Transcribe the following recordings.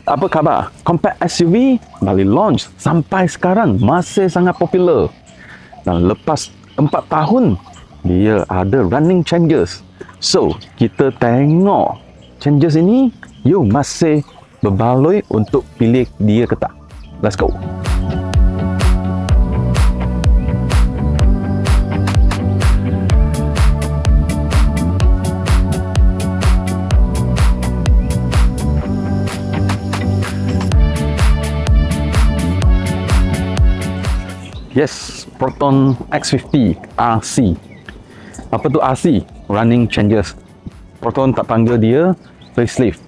Apa khabar? Compact SUV balik launch sampai sekarang masih sangat popular. Dan lepas 4 tahun, dia ada running changes. So, kita tengok changes ini, you masih berbaloi untuk pilih dia ke tak? Let's go! Yes, Proton X50 RC. Apa tu RC? Running changes. Proton tak panggil dia facelift,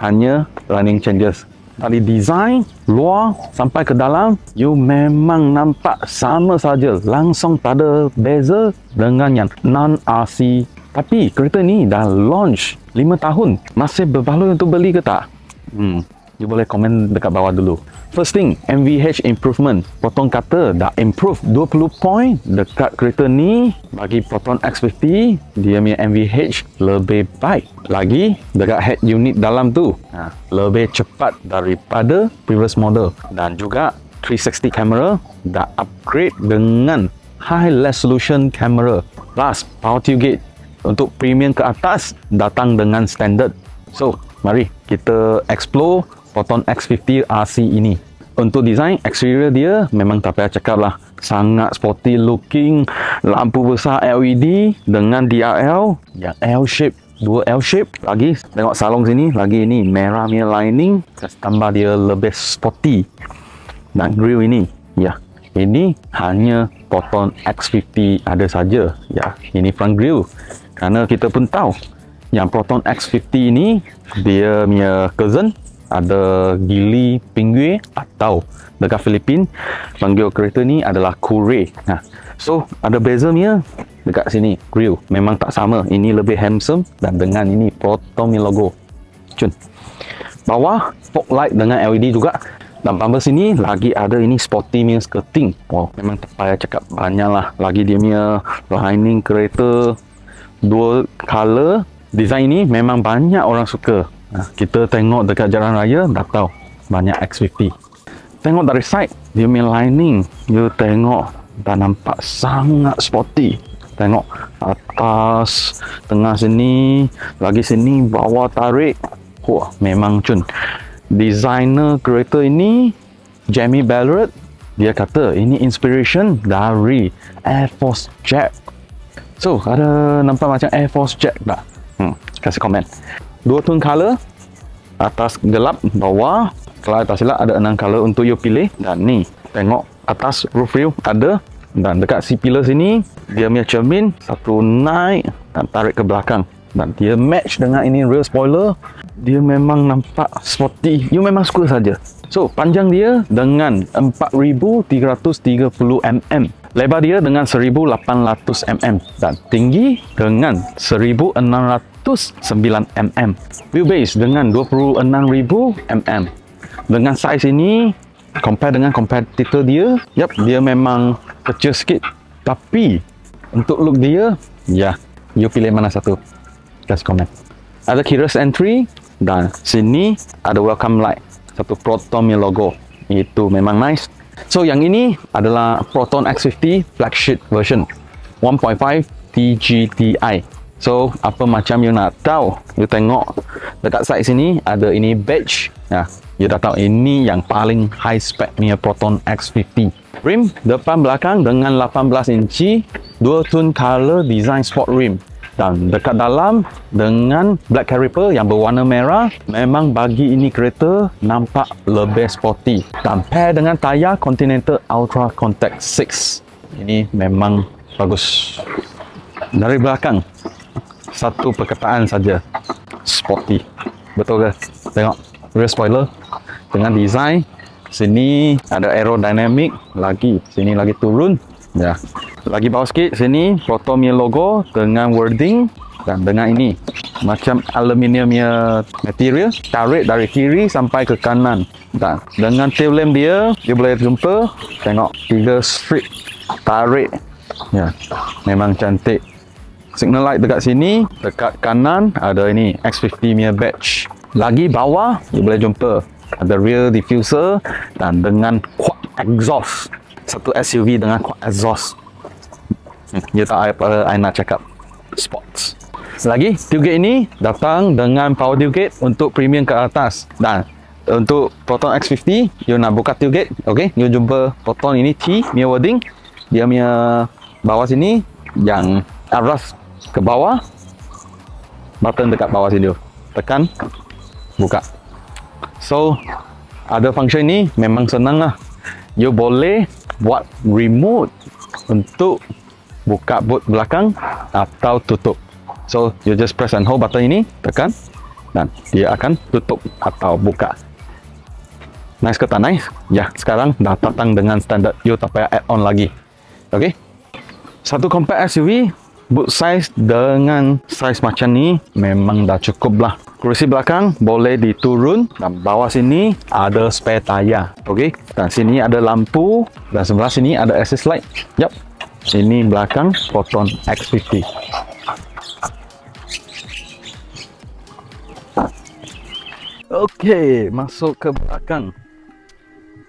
hanya running changes. Dari design luar sampai ke dalam, you memang nampak sama saja, langsung tak ada beza dengan yang non-RC. Tapi kereta ni dah launch 5 tahun, masih berbaloi untuk beli ke tak? You boleh komen dekat bawah dulu. First thing, MVH improvement. Proton kata dah improve 20 point dekat kereta ni. Bagi Proton X50, dia punya MVH lebih baik. Lagi, dekat head unit dalam tu, lebih cepat daripada previous model. Dan juga 360 camera dah upgrade dengan high resolution camera. Plus, power tailgate untuk premium ke atas datang dengan standard. So, mari kita explore Proton X50 RC ini. Untuk design exterior dia memang tak payah cakap lah, sangat sporty looking, lampu besar LED dengan DRL yang L-shape, dua L-shape. Lagi tengok salon sini, lagi ini merah punya lining, tambah dia lebih sporty. Dan grill ini, ya, ini hanya Proton X50 ada saja. Ya, ini front grill. Kerana kita pun tahu yang Proton X50 ini dia punya cousin ada Geely Pingue, atau dekat Filipin panggil kereta ni adalah Courier. So ada bezanya dekat sini, grill memang tak sama, ini lebih handsome dan dengan ini Proton logo. Cun. Bawah fog light dengan LED juga. Dan bumper sini lagi ada ini sporty punya skirting. Wow, memang tak payah cakap, banyak lah. Lagi dia punya lining kereta dual color. Design ini memang banyak orang suka. Kita tengok dekat jalan raya dah tahu banyak X50. Tengok dari side, dia punya lining, you tengok dah nampak sangat sporty. Tengok atas, tengah sini, lagi sini, bawah tarik. Wah, memang cun. Designer kereta ini, Jamie Ballard, dia kata ini inspiration dari Air Force Jet. So, ada nampak macam Air Force Jet tak? Kasih komen. Dua tone color, atas gelap, bawah. Kalau tak silap ada 6 color untuk you pilih. Dan ni, tengok atas roof rail ada. Dan dekat si pillar sini, dia punya cermin satu naik dan tarik ke belakang. Dan dia match dengan ini rear spoiler. Dia memang nampak sporty, you memang suka saja. So, panjang dia dengan 4330 mm. Lebar dia dengan 1800 mm. Dan tinggi dengan 1609 mm. Wheelbase dengan 26.000 mm. Dengan size ini, compare dengan competitor dia, yep, dia memang kecil sikit. Tapi untuk look dia, ya, you pilih mana satu? Kasih komen. Ada keyless entry dan sini ada welcome light, satu Proton logo. Itu memang nice. So yang ini adalah Proton X50 flagship version 1.5 TGTI. So apa macam you nak tahu, you tengok dekat side sini ada ini badge. You dah tahu ini yang paling high spec punya Proton X50. Rim depan belakang dengan 18 inci, dua tone color design sport rim. Dan dekat dalam dengan black caliper yang berwarna merah, memang bagi ini kereta nampak lebih sporty. Dan pair dengan tayar Continental Ultra Contact 6. Ini memang bagus. Dari belakang, satu perkataan saja, sporty. Betul ke? Tengok rear spoiler dengan design. Sini ada aerodynamic, lagi sini lagi turun. Ya. Lagi bawah sikit sini Proton logo dengan wording, dan dengan ini macam aluminium material, tarik dari kiri sampai ke kanan. Dan dengan tail lamp dia boleh jumpa, tengok 3 strip tarik. Ya, memang cantik. Signal light dekat sini, dekat kanan ada ini X50 badge. Lagi bawah you boleh jumpa ada rear diffuser dan dengan quad exhaust. Satu SUV dengan quad exhaust. Dia tak apa I nak cakap sports. Lagi, tailgate ini datang dengan power tailgate untuk premium ke atas. Dan untuk Proton X50, you nak buka tailgate, okey, you jumpa Proton ini T punya wording. Dia punya bawah sini yang arras ke bawah. Button dekat bawah sini, tekan, buka. So, ada function ni memang senang lah. You boleh buat remote untuk buka boot belakang atau tutup. So, you just press and hold button ini, tekan, dan dia akan tutup atau buka. Nice ke tak nice? Ya, sekarang dah datang dengan standard. You tak payah add on lagi. Okay? Satu compact SUV, boot size dengan size macam ni memang dah cukup lah. Kerusi belakang boleh diturun dan bawah sini ada spare tayar. Okay? Dan sini ada lampu dan sebelah sini ada assist light. Yup. Ini belakang Proton X50. Okay, masuk ke belakang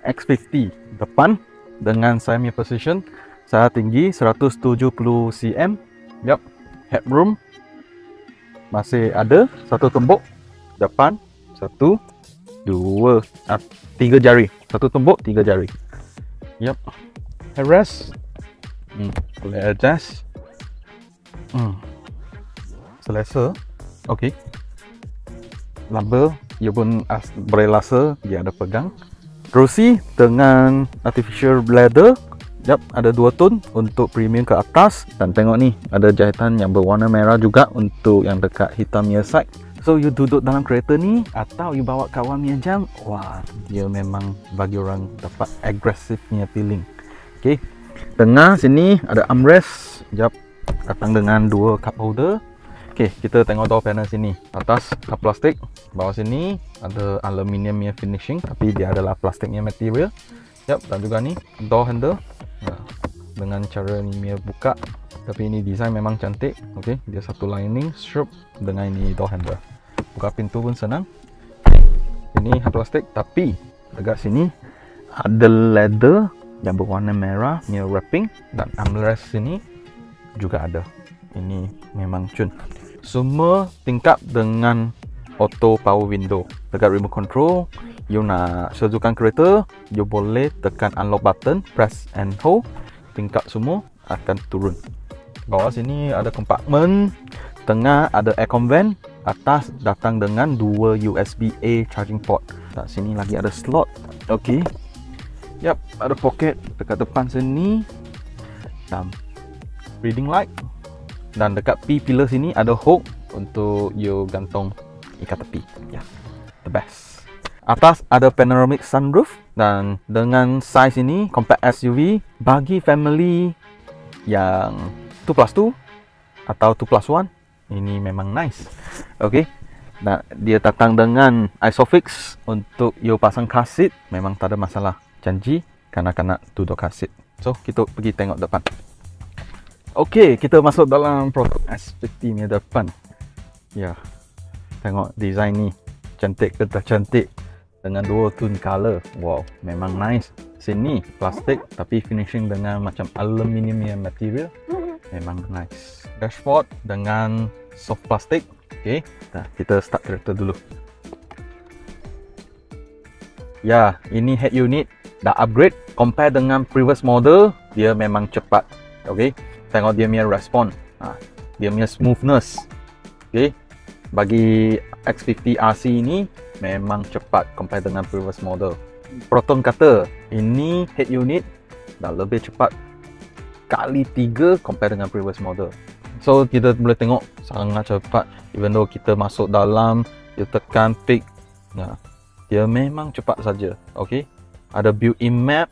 X50 depan dengan saya punya position. Saya tinggi 170 cm. Yup, headroom masih ada satu tumbuk depan, satu, dua, tiga jari, satu tumbuk, tiga jari. Yup, headrest boleh adjust. Selesa, okay. Label, ia pun boleh rasa dia ada pegang. Kerusi dengan artificial leather. Yap, ada dua tone untuk premium ke atas. Dan tengok ni, ada jahitan yang berwarna merah juga untuk yang dekat hitam punya side. So, you duduk dalam kereta ni atau you bawa kawan punya jam, wah, dia memang bagi orang dapat aggressive punya feeling. Okay, tengah sini ada armrest. Yap, datang dengan dua cup holder. Okay, kita tengok door panel sini. Atas plastik, bawah sini ada aluminium punya finishing, tapi dia adalah plastiknya material. Yap, dan juga ni door handle. Dengan cara ni punya buka, tapi ini design memang cantik. Okay, dia satu lining strip dengan ini door handle. Buka pintu pun senang. Ini plastik, tapi dekat sini ada leather yang berwarna merah punya wrapping, dan armrest sini juga ada. Ini memang cun. Semua tingkap dengan auto power window. Dekat remote control, you nak sejukkan kereta, you boleh tekan unlock button, press and hold, tingkap semua akan turun. Bawah sini ada compartment, tengah ada aircon vent, atas datang dengan dua USB-A charging port. Dan sini lagi ada slot. Okay. Yap, ada pocket dekat depan sini. Dan reading light. Dan dekat P pillar sini ada hook untuk you gantung ikat tepi. Ya, yeah, the best. Atas ada panoramic sunroof, dan dengan size ini compact SUV bagi family yang 2+2 atau 2+1, ini memang nice. Okay, nah, dia datang dengan Isofix untuk you pasang car seat, memang tak ada masalah. Janji kanak-kanak duduk car seat. So, kita pergi tengok depan. Okay, kita masuk dalam Proton S50 ni depan. Ya, tengok design ni, cantik ke tak cantik, dengan dua tone color. Wow, memang nice. Sini plastik tapi finishing dengan macam aluminium yang material, memang nice. Dashboard dengan soft plastik. Okay, nah, kita start kereta dulu. Ya, ini head unit dah upgrade compare dengan previous model. Dia memang cepat. Okay, tengok dia punya respon, dia punya smoothness. Okay, bagi X50 RC ini memang cepat compare dengan previous model. Proton kata ini head unit dah lebih cepat kali 3 compare dengan previous model. So kita boleh tengok sangat cepat. Even though kita masuk dalam, dia tekan pick, nah, dia memang cepat saja. Okay, ada built-in map,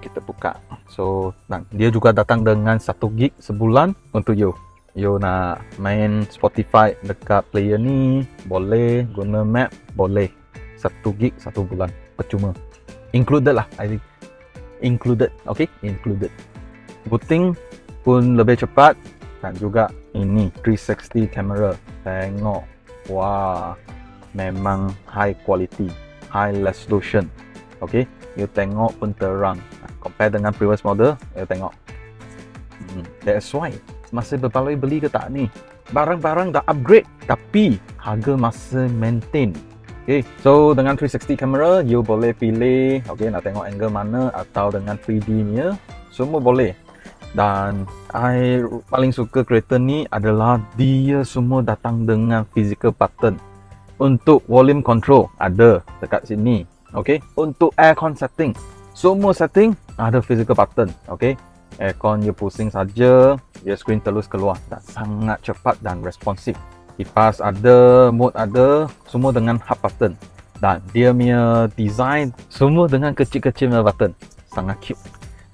kita buka. So, nah, dia juga datang dengan 1 gig sebulan untuk you. You nak main Spotify dekat player ni, boleh. Guna map, boleh. 1 gig 1 bulan, percuma. Included lah, I think. Included, okay? Included. Booting pun lebih cepat. Dan juga ini 360 camera. Tengok, wah, memang high quality. high resolution. Okay, you tengok pun terang. Compare dengan previous model, you tengok. That's why masih berbaloi beli ke tak ni? Barang-barang dah upgrade tapi harga masih maintain. Okay, so dengan 360 camera, you boleh pilih, okay, nak tengok angle mana atau dengan 3D nya, semua boleh. Dan I paling suka kereta ni adalah dia semua datang dengan physical button. Untuk volume control ada dekat sini. Okay, untuk aircon setting, semua setting ada physical button. Okay, aircon you pusing saja, dia screen terus keluar dan sangat cepat dan responsif. Kipas ada, mode ada, semua dengan hub button. Dan dia punya design semua dengan kecil-kecil button, sangat cute.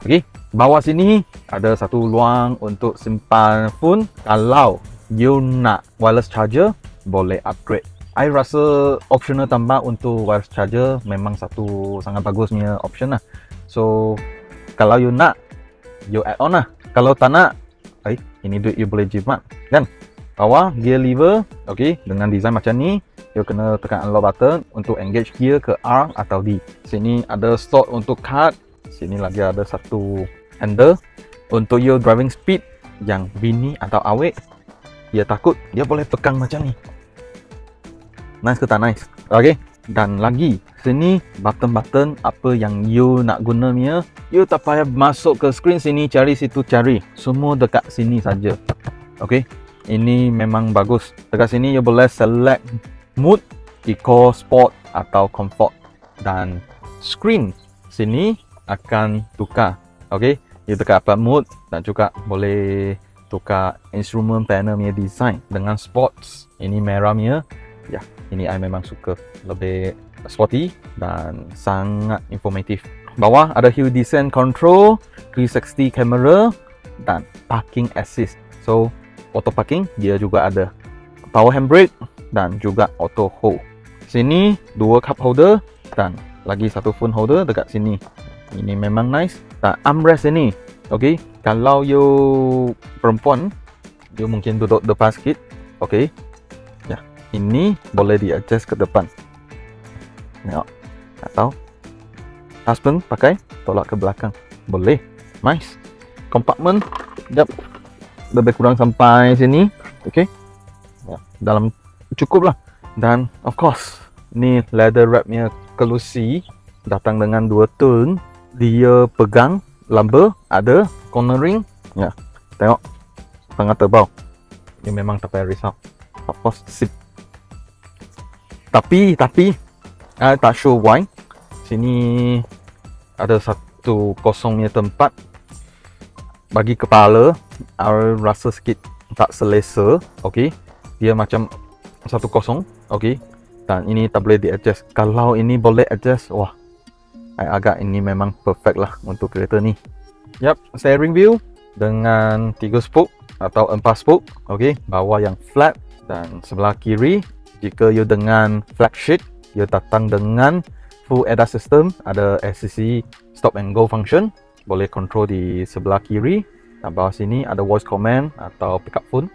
Okay, bawah sini ada satu ruang untuk simpan phone. Kalau you nak wireless charger, boleh upgrade. I rasa optional tambah untuk wireless charger memang satu sangat bagusnya option lah. So kalau you nak, you add on lah. Kalau tak nak, ini duit you boleh jimat kan. Bawah gear lever, okay, dengan design macam ni, you kena tekan unlock button untuk engage gear ke R atau D. Sini ada slot untuk card. Sini lagi ada satu handle untuk you driving speed yang bini atau awet. Dia takut, dia boleh pegang macam ni. Nice ke tak nice? Okay, dan lagi sini button-button apa yang you nak guna punya, you tak payah masuk ke screen sini cari situ cari, semua dekat sini saja. Okay, ini memang bagus. Dekat sini you boleh select mood, eco, sport atau comfort, dan screen sini akan tukar. Okay, you tekan apa mood dan juga boleh tukar instrument panel punya design dengan sports. Ini merah punya. Ya, ini I memang suka, lebih sporty dan sangat informatif. Bawah ada hill descent control, 360 camera dan parking assist. So auto parking dia juga ada, power handbrake dan juga auto hold. Sini dua cup holder dan lagi satu phone holder dekat sini. Ini memang nice. Dan armrest ini, okay, kalau you perempuan, you mungkin duduk depan sikit, okay. Ini boleh di adjust ke depan. Tengok. Atau husband pakai tolak ke belakang. Boleh. Nice. Compartment, jap, lebih kurang sampai sini. Okay, ya, dalam cukup lah. Dan of course, ni leather wrapnya kelusi, datang dengan dua tone. Dia pegang lumbar, ada cornering. Ya, tengok, sangat tebal. Ini memang tak payah risau. Of course, seat. Tapi I tak sure why. Sini ada satu kosongnya tempat bagi kepala. I rasa sikit tak selesa. Okay, dia macam satu kosong. Okay, dan ini tak boleh di adjust. Kalau ini boleh adjust, wah, I agak ini memang perfect lah untuk kereta ni. Yap, steering wheel dengan 3 spoke atau 4 spoke. Okay, bawah yang flat dan sebelah kiri. Jika you dengan flagship, you datang dengan full ADAS system, ada SCC stop and go function, boleh control di sebelah kiri. Dan bawah sini ada voice command atau pick up phone.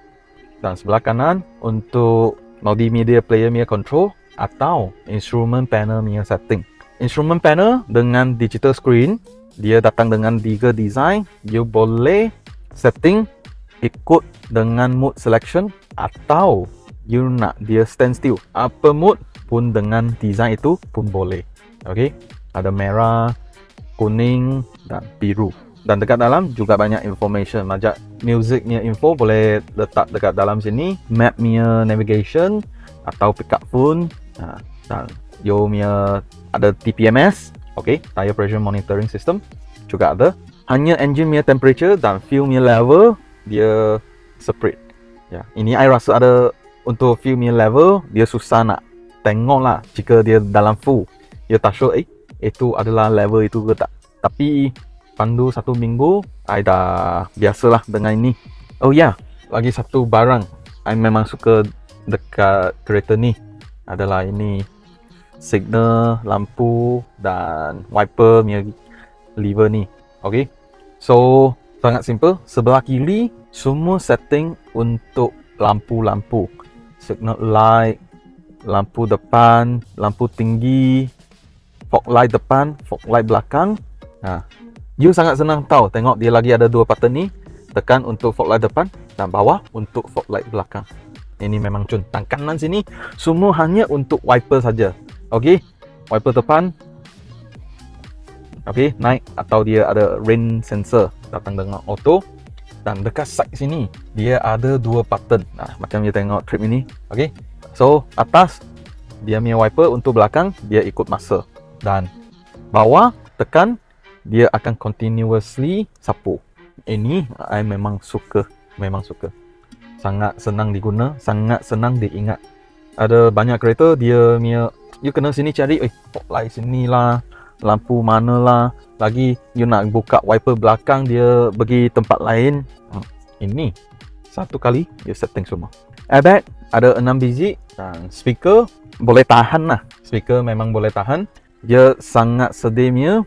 Dan sebelah kanan untuk multimedia player punya control atau instrument panel punya setting. Instrument panel dengan digital screen, dia datang dengan 3 design. You boleh setting ikut dengan mode selection atau you nak dia stand still. Apa mode pun dengan design itu pun boleh. Okay, ada merah, kuning dan biru. Dan dekat dalam juga banyak information. Macam musicnya info boleh letak dekat dalam sini. Mapnya navigation atau pick up phone. Dan you punya ada TPMS. Okay, tire pressure monitoring system juga ada. Hanya engine punya temperature dan fuel punya level dia separate. Ya, ini I rasa ada. Untuk fuel punya level, dia susah nak tengok lah jika dia dalam full. Dia tak sure, itu adalah level itu ke tak. Tapi, pandu 1 minggu, I dah biasalah dengan ini. Oh ya, lagi satu barang I memang suka dekat kereta ni adalah ini. Signal, lampu dan wiper punya lever ni. Okay, so sangat simple. Sebelah kiri, semua setting untuk lampu-lampu. Signal light, lampu depan, lampu tinggi, fog light depan, fog light belakang. You sangat senang tahu. Tengok dia lagi ada dua button ni. Tekan untuk fog light depan dan bawah untuk fog light belakang. Ini memang centang kanan sini semua hanya untuk wiper saja. Okey, wiper depan. Okey, naik atau dia ada rain sensor datang dengan auto. Dan dekat side sini dia ada dua button. Macam you tengok trip ini. Okey. So, atas dia punya wiper, untuk belakang dia ikut masa. Dan bawah tekan dia akan continuously sapu. Ini I memang suka, sangat senang diguna, sangat senang diingat. Ada banyak kereta dia punya, you kena sini cari, fog light sini lah, lampu mana lah. Lagi you nak buka wiper belakang, dia pergi tempat lain. Ini satu kali you setting semua. Airbag ada 6 biji dan speaker boleh tahan lah. Speaker memang boleh tahan. Dia sangat sedihnya.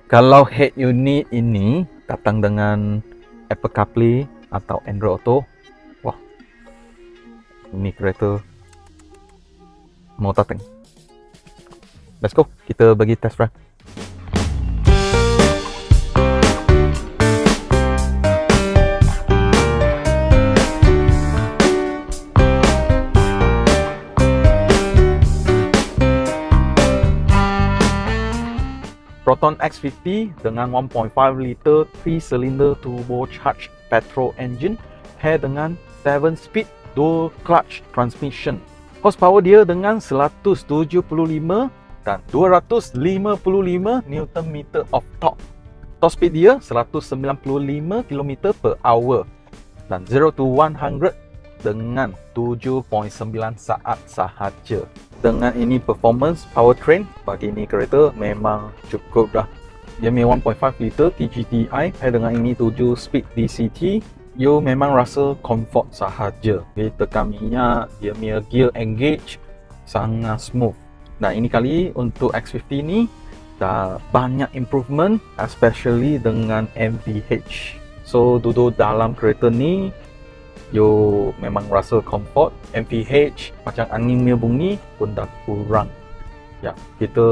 Kalau head unit ini datang dengan Apple CarPlay atau Android Auto, wah, ini kereta mau tateng. Let's go, kita bagi test drive. Proton X50 dengan 1.5 liter 3-cylinder turbocharged petrol engine pair dengan 7-speed dual clutch transmission. Horsepower dia dengan 175 dan 255 Nm of torque. Top speed dia 195 km/h dan 0 to 100 dengan 7.9 saat sahaja. Dengan ini performance powertrain bagi ini kereta memang cukup dah. Dia punya 1.5 liter TGDI dengan ini 7 speed DCT, you memang rasa comfort sahaja. Dia tekan minyak, dia punya gear engage sangat smooth. Nah, ini kali untuk X50 ni dah banyak improvement, especially dengan MVH. So duduk dalam kereta ni you memang rasa comfort. MVH macam angin punya bunyi pun dah kurang. Ya, kita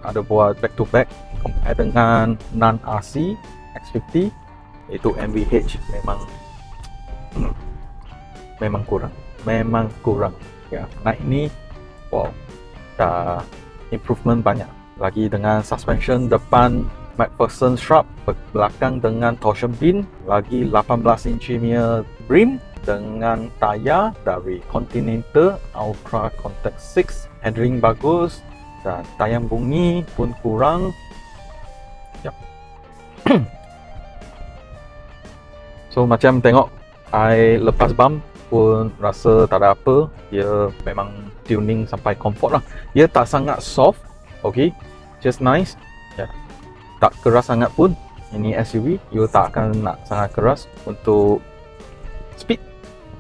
ada buat back to back compare dengan non-RC X50, itu MVH memang kurang. Ya, nah ini wow, dah improvement banyak. Lagi dengan suspension depan McPherson Sharp, belakang dengan torsion beam, lagi 18 inci punya brim dengan tayar dari Continental Ultra Contact 6. Handling bagus dan tayang bunyi pun kurang. Yep. So macam tengok I lepas bump pun rasa tak ada apa. Dia memang tuning sampai comfort lah. Dia tak sangat soft, okay, just nice. Tak keras sangat pun. Ini SUV, you tak akan nak sangat keras. Untuk speed,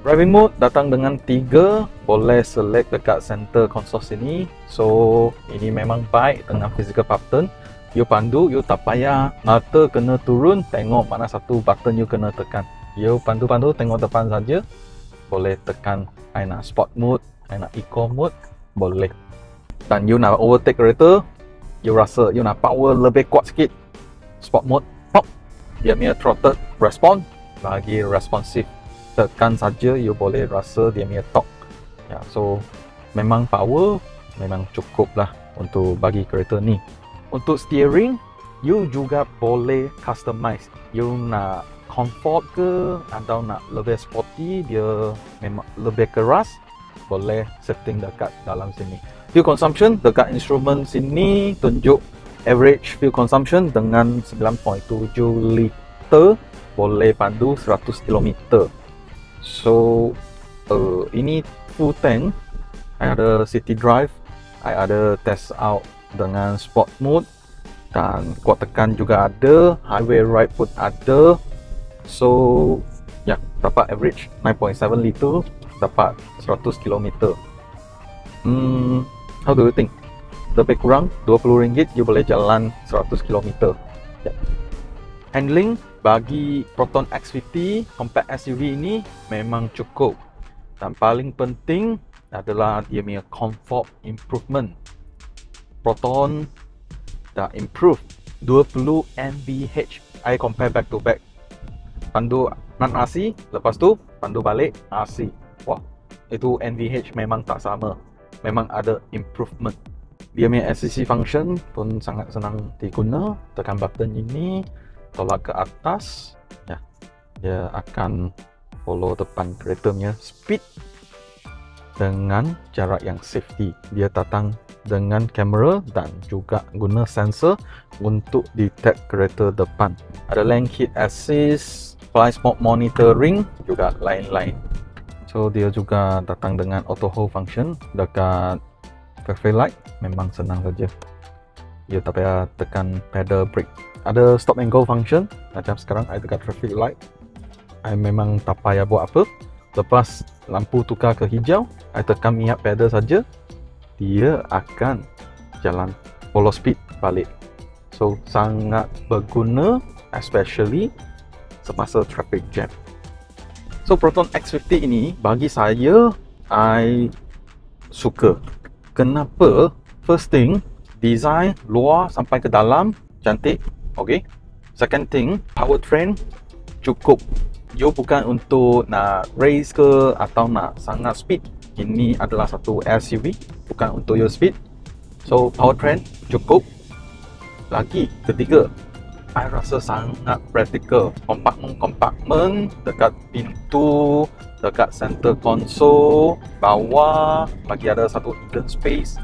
driving mode datang dengan 3, boleh select dekat center console sini. So ini memang baik dengan physical button. You pandu, you tak payah mata kena turun tengok mana satu button you kena tekan. You pandu-pandu tengok depan saja. Boleh tekan I nak sport mode, I nak eco mode, boleh. Dan you nak overtake kereta, you rasa you nak power lebih kuat sikit, sport mode, pop, dia punya throttle respond lagi responsif. Tekan saja you boleh rasa dia punya torque. Ya, so memang power memang cukup lah untuk bagi kereta ni. Untuk steering, you juga boleh customize. You nak comfort ke atau nak lebih sporty, dia memang lebih keras, boleh setting dekat dalam sini. Fuel consumption dekat instrument sini tunjuk average fuel consumption dengan 9.7 liter, boleh pandu 100 km. So ini full tank. I ada city drive, I ada test out dengan sport mode, dan kuat tekan juga ada, highway ride pun ada. So ya, dapat average 9.7 liter, dapat 100 km. How do you think? Lebih kurang RM20 you boleh jalan 100 km. Ya. Handling bagi Proton X50 compact SUV ini memang cukup. Dan paling penting adalah dia punya comfort improvement. Proton dah improve 20 mAh. I compare back to back. Pandu non RC, lepas tu pandu balik RC. Wah, itu NVH memang tak sama. Memang ada improvement. Dia punya SCC function pun sangat senang diguna. Tekan button ini, tolak ke atas, ya, dia akan follow depan kereta punya speed dengan jarak yang safety. Dia datang dengan kamera dan juga guna sensor untuk detect kereta depan. Ada lane keep assist, blind spot monitoring, juga lain-lain. So dia juga datang dengan auto hold function dekat traffic light. Memang senang saja. Dia tak payah tekan pedal brake. Ada stop and go function. Macam sekarang I dekat traffic light, I memang tak payah buat apa. Lepas lampu tukar ke hijau, I tekan minyak pedal saja, dia akan jalan follow speed balik. So sangat berguna, especially semasa traffic jam. So Proton X50 ini bagi saya, I suka. Kenapa? First thing, design luar sampai ke dalam cantik. Okay. Second thing, powertrain cukup. You bukan untuk nak race ke atau nak sangat speed. Ini adalah satu SUV, bukan untuk your speed. So powertrain cukup. Lagi ketiga, I rasa sangat practical. Kompartmen dekat pintu, dekat center console, bawah bagi ada satu hidden space.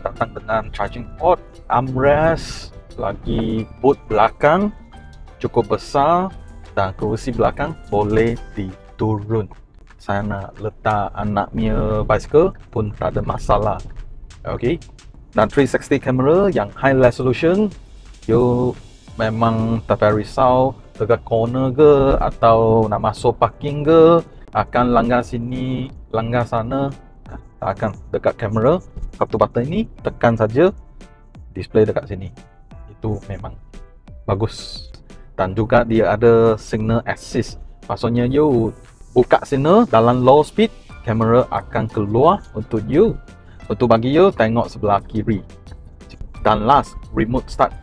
Datang dengan charging port, armrest, lagi boot belakang cukup besar dan kerusi belakang boleh diturun. Saya nak letak anak punya bicycle pun tak ada masalah. Okay. Dan 360 camera yang high resolution, you memang tak payah risau dekat corner ke atau nak masuk parking ke, akan langgar sini, langgar sana, tak akan. Dekat kamera, satu button ini tekan saja, display dekat sini. Itu memang bagus. Dan juga dia ada signal assist. Maksudnya you buka signal dalam low speed, kamera akan keluar untuk you, untuk bagi you tengok sebelah kiri. Dan last, remote start.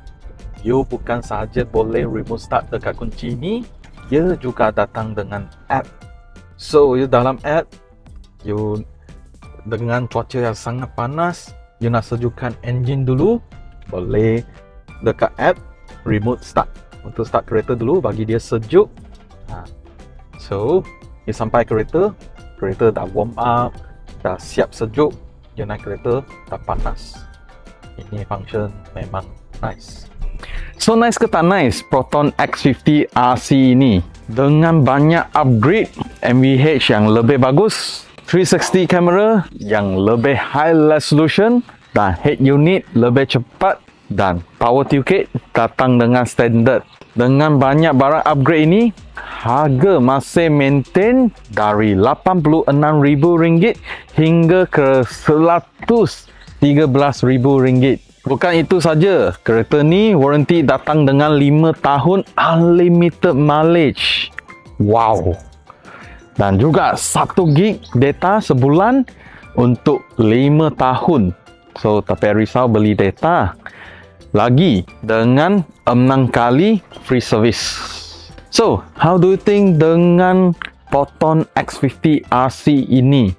You bukan sahaja boleh remote start dekat kunci ini, dia juga datang dengan app. So you dalam app, you dengan cuaca yang sangat panas, you nak sejukkan engine dulu, boleh dekat app remote start. Untuk start kereta dulu, bagi dia sejuk. So you sampai kereta, kereta dah warm up, dah siap sejuk, you naik kereta dah panas. Ini function memang nice. So nice ke tak nice Proton X50 RC ini? Dengan banyak upgrade, mAh yang lebih bagus, 360 camera yang lebih high resolution, dan head unit lebih cepat, dan power ticket datang dengan standard. Dengan banyak barang upgrade ini, harga masih maintain dari RM86,000 hingga ke RM113,000. Bukan itu saja, kereta ni warranty datang dengan 5 tahun unlimited mileage. Wow. Dan juga 1 gig data sebulan untuk 5 tahun. So tak payah risau beli data. Lagi dengan 6 kali free service. So, how do you think dengan Proton X50 RC ini?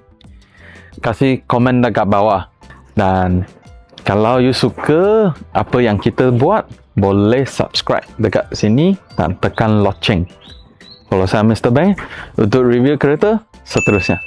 Kasih komen dekat bawah. Dan kalau you suka apa yang kita buat, boleh subscribe dekat sini dan tekan loceng. Follow saya Mr. Bang untuk review kereta seterusnya.